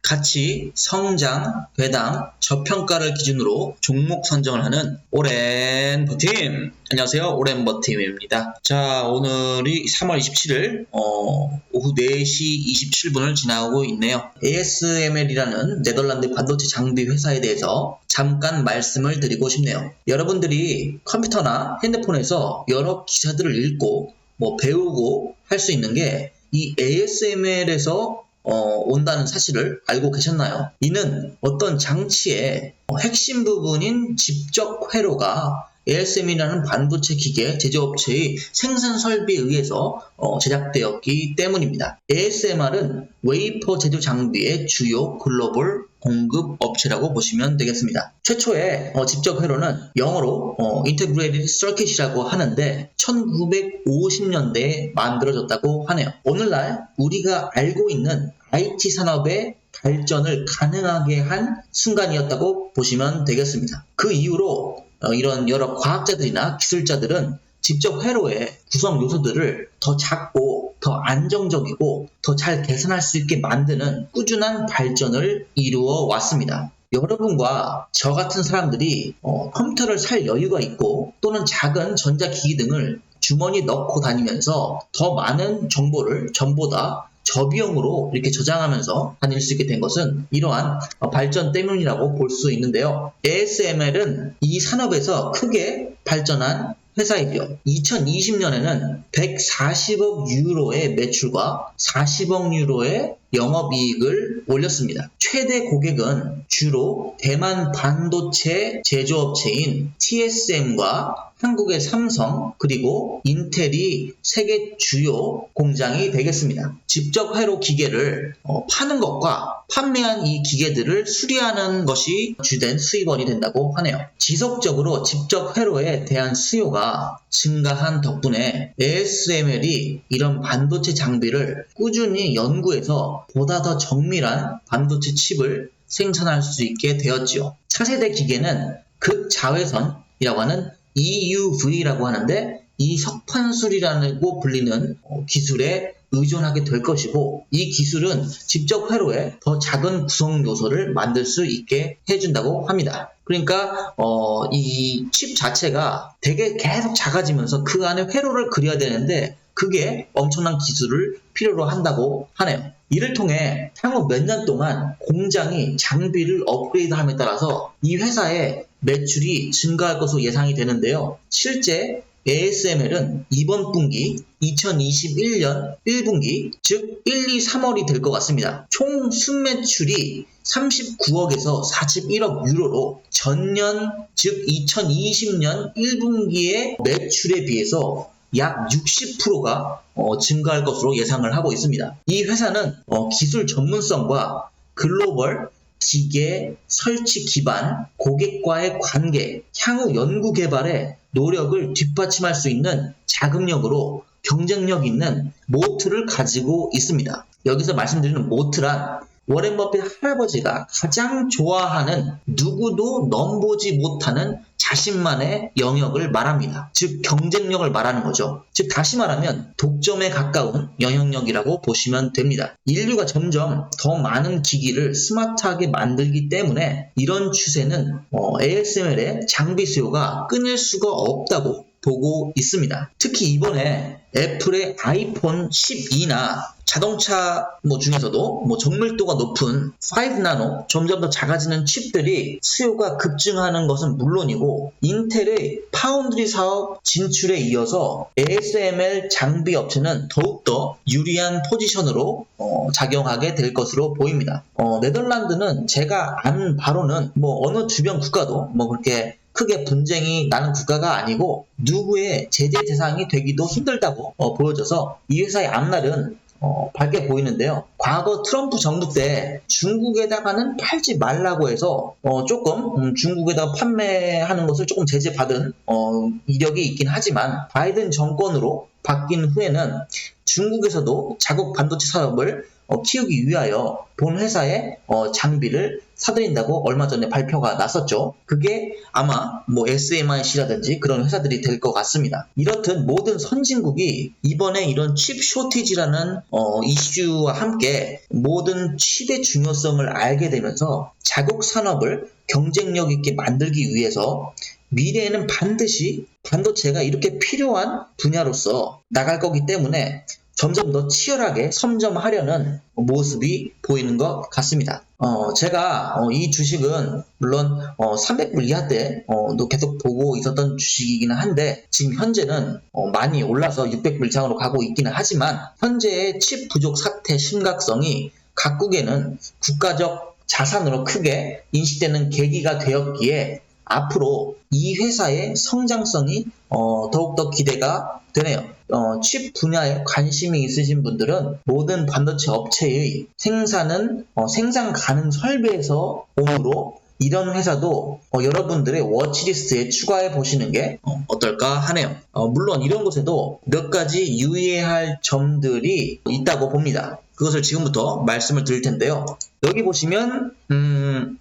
가치, 성장, 배당, 저평가를 기준으로 종목 선정을 하는 오랜버팀. 안녕하세요, 오랜버팀입니다. 자, 오늘이 3월 27일 오후 4시 27분을 지나고 있네요. ASML이라는 네덜란드 반도체 장비 회사에 대해서 잠깐 말씀을 드리고 싶네요. 여러분들이 컴퓨터나 핸드폰에서 여러 기사들을 읽고 배우고 할 수 있는 게 이 ASML에서 온다는 사실을 알고 계셨나요? 이는 어떤 장치의 핵심 부분인 집적 회로가 ASM이라는 반도체 기계 제조업체의 생산 설비에 의해서 제작되었기 때문입니다. ASMR은 웨이퍼 제조 장비의 주요 글로벌 공급 업체라고 보시면 되겠습니다. 최초의 집적 회로는 영어로 Integrated Circuit이라고 하는데 1950년대에 만들어졌다고 하네요. 오늘날 우리가 알고 있는 IT 산업의 발전을 가능하게 한 순간이었다고 보시면 되겠습니다. 그 이후로 이런 여러 과학자들이나 기술자들은 집적 회로의 구성 요소들을 더 작고 더 안정적이고 더 잘 계산할 수 있게 만드는 꾸준한 발전을 이루어 왔습니다. 여러분과 저 같은 사람들이 컴퓨터를 살 여유가 있고 또는 작은 전자기기 등을 주머니에 넣고 다니면서 더 많은 정보를 전보다 저비용으로 이렇게 저장하면서 다닐 수 있게 된 것은 이러한 발전 때문이라고 볼 수 있는데요. ASML은 이 산업에서 크게 발전한 회사이고요. 2020년에는 140억 유로의 매출과 40억 유로의 영업이익을 올렸습니다. 최대 고객은 주로 대만 반도체 제조업체인 TSM과 한국의 삼성 그리고 인텔이 세계 주요 공장이 되겠습니다. 집적 회로 기계를 파는 것과 판매한 이 기계들을 수리하는 것이 주된 수입원이 된다고 하네요. 지속적으로 집적 회로에 대한 수요가 증가한 덕분에 ASML이 이런 반도체 장비를 꾸준히 연구해서 보다 더 정밀한 반도체 칩을 생산할 수 있게 되었지요. 차세대 기계는 극자외선이라고 하는 EUV라고 하는데 이 석판술이라고 불리는 기술에 의존하게 될 것이고 이 기술은 집적 회로에 더 작은 구성 요소를 만들 수 있게 해준다고 합니다. 그러니까 이 칩 자체가 되게 계속 작아지면서 그 안에 회로를 그려야 되는데 그게 엄청난 기술을 필요로 한다고 하네요. 이를 통해 향후 몇 년 동안 공장이 장비를 업그레이드함에 따라서 이 회사의 매출이 증가할 것으로 예상이 되는데요. 실제 ASML은 이번 분기 2021년 1분기 즉 1, 2, 3월이 될 것 같습니다. 총 순매출이 39억에서 41억 유로로 전년 즉 2020년 1분기의 매출에 비해서 약 60%가 증가할 것으로 예상을 하고 있습니다. 이 회사는 기술 전문성과 글로벌 기계 설치 기반 고객과의 관계, 향후 연구 개발에 노력을 뒷받침할 수 있는 자금력으로 경쟁력 있는 모트를 가지고 있습니다. 여기서 말씀드리는 모트란 워렌 버핏 할아버지가 가장 좋아하는 누구도 넘보지 못하는 자신만의 영역을 말합니다. 즉 경쟁력을 말하는 거죠. 즉 다시 말하면 독점에 가까운 영향력이라고 보시면 됩니다. 인류가 점점 더 많은 기기를 스마트하게 만들기 때문에 이런 추세는 ASML의 장비 수요가 끊일 수가 없다고 보고 있습니다. 특히 이번에 애플의 아이폰 12나 자동차 중에서도 정밀도가 높은 5나노 점점 더 작아지는 칩들이 수요가 급증하는 것은 물론이고 인텔의 파운드리 사업 진출에 이어서 ASML 장비 업체는 더욱더 유리한 포지션으로 작용하게 될 것으로 보입니다. 네덜란드는 제가 아는 바로는 어느 주변 국가도 그렇게 크게 분쟁이 나는 국가가 아니고 누구의 제재 대상이 되기도 힘들다고 보여져서 이 회사의 앞날은 밝게 보이는데요. 과거 트럼프 정부 때 중국에다가는 팔지 말라고 해서 조금 중국에다가 판매하는 것을 조금 제재받은 이력이 있긴 하지만 바이든 정권으로 바뀐 후에는 중국에서도 자국 반도체 산업을 키우기 위하여 본 회사에 장비를 사들인다고 얼마 전에 발표가 났었죠. 그게 아마 뭐 SMIC라든지 그런 회사들이 될 것 같습니다. 이렇듯 모든 선진국이 이번에 이런 칩 쇼티지라는 이슈와 함께 모든 칩의 중요성을 알게 되면서 자국 산업을 경쟁력 있게 만들기 위해서 미래에는 반드시 반도체가 이렇게 필요한 분야로서 나갈 거기 때문에 점점 더 치열하게 선점하려는 모습이 보이는 것 같습니다. 제가 이 주식은 물론 300불 이하 때도 계속 보고 있었던 주식이기는 한데 지금 현재는 많이 올라서 600불 이상으로 가고 있기는 하지만 현재의 칩 부족 사태 심각성이 각국에는 국가적 자산으로 크게 인식되는 계기가 되었기에 앞으로 이 회사의 성장성이 더욱더 기대가 되네요. 칩 분야에 관심이 있으신 분들은 모든 반도체 업체의 생산은 생산 가능 설비에서 오므로 이런 회사도 여러분들의 워치리스트에 추가해 보시는 게 어떨까 하네요. 물론 이런 곳에도 몇 가지 유의해야 할 점들이 있다고 봅니다. 그것을 지금부터 말씀을 드릴 텐데요. 여기 보시면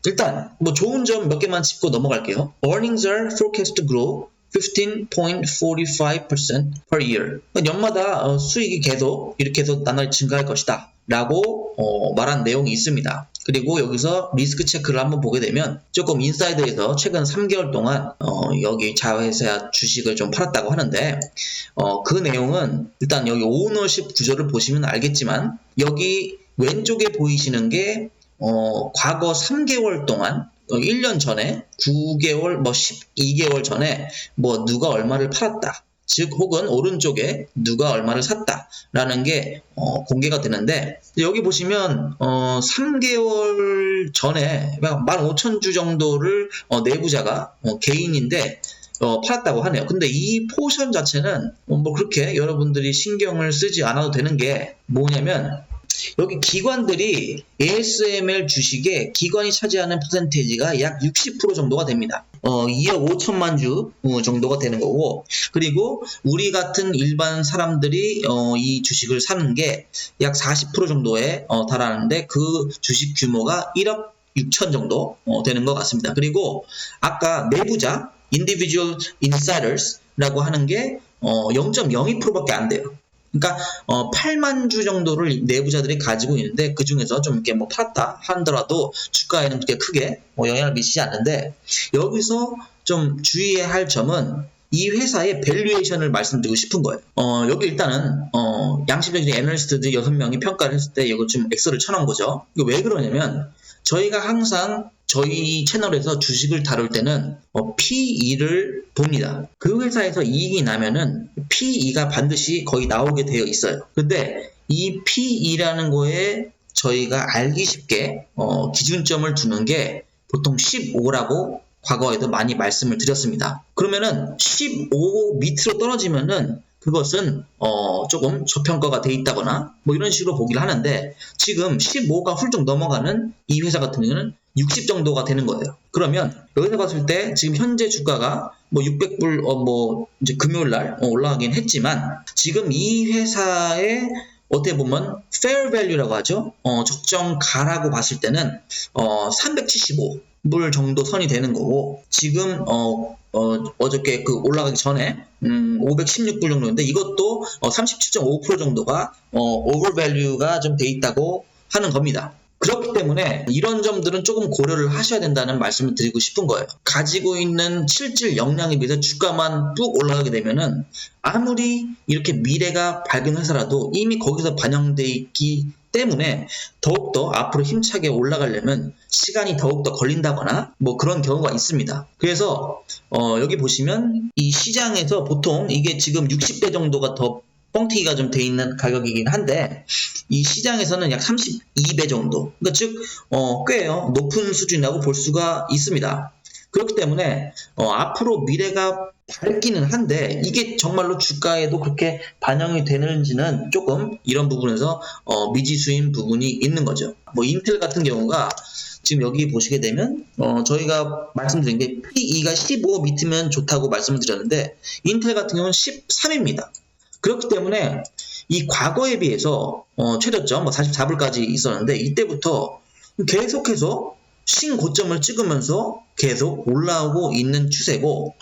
일단 뭐 좋은 점 몇 개만 짚고 넘어갈게요. Earnings are forecast to grow 15.45% per year. 연마다 수익이 계속 이렇게 해서 나날이 증가할 것이다 라고 말한 내용이 있습니다. 그리고 여기서 리스크 체크를 한번 보게 되면 조금 인사이드에서 최근 3개월 동안 여기 자회사 주식을 좀 팔았다고 하는데 그 내용은 일단 여기 오너십 구조를 보시면 알겠지만 여기 왼쪽에 보이시는 게 과거 3개월 동안 1년 전에 9개월 12개월 전에 누가 얼마를 팔았다 즉 혹은 오른쪽에 누가 얼마를 샀다라는 게 공개가 되는데 여기 보시면 3개월 전에 15,000주 정도를 내부자가 개인인데 팔았다고 하네요. 근데 이 포션 자체는 그렇게 여러분들이 신경을 쓰지 않아도 되는 게 뭐냐면 여기 기관들이 ASML 주식에 기관이 차지하는 퍼센테이지가 약 60% 정도가 됩니다. 2억 5천만 주 정도가 되는 거고 그리고 우리 같은 일반 사람들이 이 주식을 사는 게 약 40% 정도에 달하는데 그 주식 규모가 1억 6천 정도 되는 것 같습니다. 그리고 아까 내부자 Individual Insiders라고 하는 게 0.02%밖에 안 돼요. 그러니까 8만 주 정도를 내부자들이 가지고 있는데 그 중에서 좀 이렇게 팔았다 하더라도 주가에는 그렇게 크게 영향을 미치지 않는데 여기서 좀 주의해야 할 점은 이 회사의 밸류에이션을 말씀드리고 싶은 거예요. 여기 일단은 양심적인 애널리스트들 6명이 평가를 했을 때 이거 좀 엑셀을 쳐놓은 거죠. 이거 왜 그러냐면 저희가 항상 저희 채널에서 주식을 다룰 때는 PE를 봅니다. 그 회사에서 이익이 나면은 PE가 반드시 거의 나오게 되어 있어요. 근데 이 PE라는 거에 저희가 알기 쉽게 기준점을 두는 게 보통 15라고 과거에도 많이 말씀을 드렸습니다. 그러면은 15 밑으로 떨어지면은 그것은 조금 저평가가 돼 있다거나 이런 식으로 보기를 하는데 지금 15가 훌쩍 넘어가는 이 회사 같은 경우는 60 정도가 되는 거예요. 그러면 여기서 봤을 때 지금 현재 주가가 600불 이제 금요일 날 올라가긴 했지만 지금 이 회사의 어떻게 보면 fair value라고 하죠. 적정가라고 봤을 때는 375불 정도 선이 되는 거고 지금 어저께 올라가기 전에 516불 정도인데 이것도 37.5% 정도가 오버밸류가 좀 돼 있다고 하는 겁니다. 그렇기 때문에 이런 점들은 조금 고려를 하셔야 된다는 말씀을 드리고 싶은 거예요. 가지고 있는 실질 역량에 비해서 주가만 뚝 올라가게 되면은 아무리 이렇게 미래가 밝은 회사라도 이미 거기서 반영돼 있기 때문에 더욱더 앞으로 힘차게 올라가려면 시간이 더욱더 걸린다거나 그런 경우가 있습니다. 그래서 여기 보시면 이 시장에서 보통 이게 지금 60배 정도가 더 뻥튀기가 좀 돼 있는 가격이긴 한데 이 시장에서는 약 32배 정도 그러니까 즉 꽤요 높은 수준이라고 볼 수가 있습니다. 그렇기 때문에 앞으로 미래가 밝기는 한데 이게 정말로 주가에도 그렇게 반영이 되는지는 조금 이런 부분에서 미지수인 부분이 있는 거죠. 인텔 같은 경우가 지금 여기 보시게 되면 저희가 말씀드린 게 PE가 15 밑이면 좋다고 말씀을 드렸는데 인텔 같은 경우는 13입니다. 그렇기 때문에 이 과거에 비해서 최저점 44불까지 있었는데 이때부터 계속해서 신고점을 찍으면서 계속 올라오고 있는 추세고,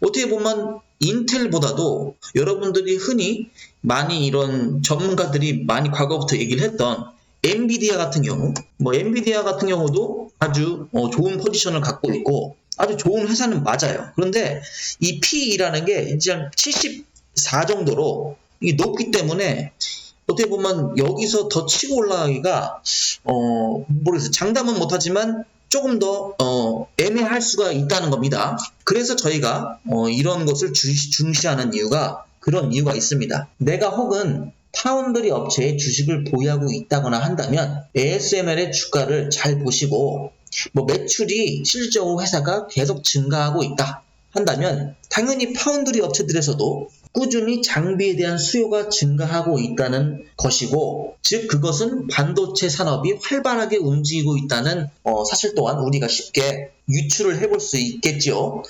어떻게 보면 인텔보다도 여러분들이 흔히 많이 이런 전문가들이 많이 과거부터 얘기를 했던 엔비디아 같은 경우, 엔비디아 같은 경우도 아주 좋은 포지션을 갖고 있고 아주 좋은 회사는 맞아요. 그런데 이 P/E라는 게 이제 한 74 정도로 이게 높기 때문에 어떻게 보면 여기서 더 치고 올라가기가 모르겠어요. 장담은 못하지만 조금 더 애매할 수가 있다는 겁니다. 그래서 저희가 이런 것을 중시하는 이유가 그런 이유가 있습니다. 내가 혹은 파운드리 업체의 주식을 보유하고 있다거나 한다면 ASML의 주가를 잘 보시고 매출이 실질적으로 회사가 계속 증가하고 있다 한다면 당연히 파운드리 업체들에서도 꾸준히 장비에 대한 수요가 증가하고 있다는 것이고, 즉 그것은 반도체 산업이 활발하게 움직이고 있다는 사실 또한 우리가 쉽게 유추를 해볼 수 있겠죠.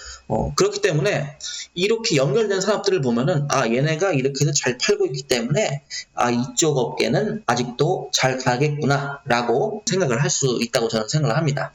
그렇기 때문에 이렇게 연결된 산업들을 보면은 얘네가 이렇게 해서 잘 팔고 있기 때문에 이쪽 업계는 아직도 잘 가겠구나 라고 생각을 할 수 있다고 저는 생각을 합니다.